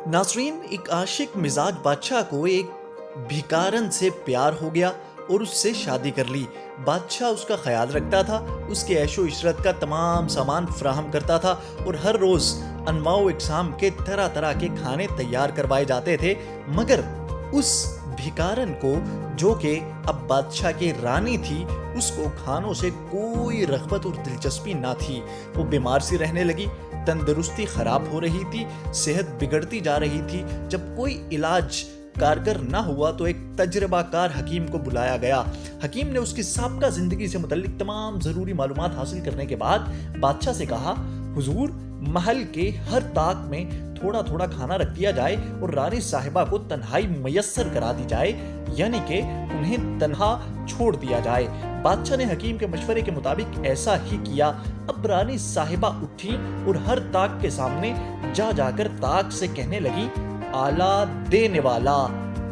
नाज़रीन, एक आशिक मिजाज बादशाह को एक भिकारन से प्यार हो गया और उससे शादी कर ली। बादशाह उसका ख्याल रखता था, उसके ऐशो इशरत का तमाम सामान फराहम करता था और हर रोज़ अनवाओ इकसाम के तरह तरह के खाने तैयार करवाए जाते थे। मगर उस भिकारन को, जो कि अब बादशाह की रानी थी, उसको खानों से कोई रग़बत और दिलचस्पी ना थी। वो बीमार सी रहने लगी, तंदुरुस्ती ख़राब हो रही थी, सेहत बिगड़ती जा रही थी। जब कोई इलाज कारगर ना हुआ तो एक तजर्बाकार हकीम को बुलाया गया। हकीम ने उसकी साबका ज़िंदगी से मुतल्लिक तमाम ज़रूरी मालूमात हासिल करने के बाद बादशाह से कहा, हुजूर, महल के हर ताक में थोड़ा थोड़ा खाना रख दिया जाए और रानी साहिबा को तन्हाई मयस्सर करा दी जाए, यानी कि उन्हें तन्हा छोड़ दिया जाए। बादशाह ने हकीम के मशवरे के मुताबिक ऐसा ही किया। अब रानी साहिबा उठी और हर ताक के सामने जा जाकर ताक से कहने लगी, आला देने वाला,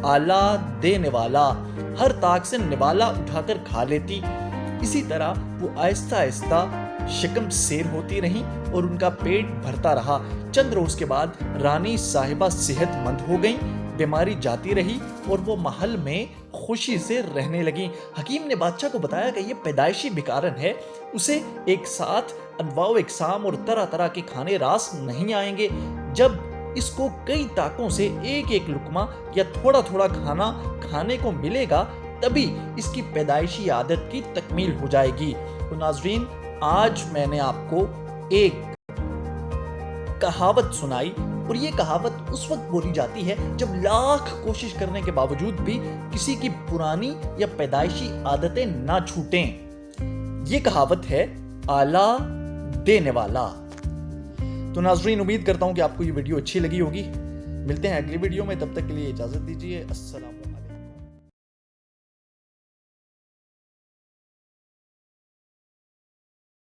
आला देने वाला। हर ताक से निवाला उठाकर खा लेती। इसी तरह वो आहिस्ता आहिस्ता शिकम सेर होती रही और उनका पेट भरता रहा। चंद रोज के बाद रानी साहिबा सेहतमंद हो गईं, बीमारी जाती रही और वो महल में खुशी से रहने लगी। हकीम ने बादशाह को बताया कि ये पैदाइशी भिकारन है, उसे एक साथ अनवाओ इकसाम और तरह तरह के खाने रास नहीं आएंगे। जब इसको कई ताकों से एक एक लुकमा या थोड़ा थोड़ा खाना खाने को मिलेगा, तभी इसकी पैदाइशी आदत की तकमील हो जाएगी। तो नाज़रीन, आज मैंने आपको एक कहावत सुनाई और ये कहावत उस वक्त बोली जाती है जब लाख कोशिश करने के बावजूद भी किसी की पुरानी या पैदाइशी आदतें ना छूटें। ये कहावत है आला देने वाला। तो नाज़रीन, उम्मीद करता हूं कि आपको ये वीडियो अच्छी लगी होगी। मिलते हैं अगली वीडियो में, तब तक के लिए इजाजत दीजिए। अस्सलाम।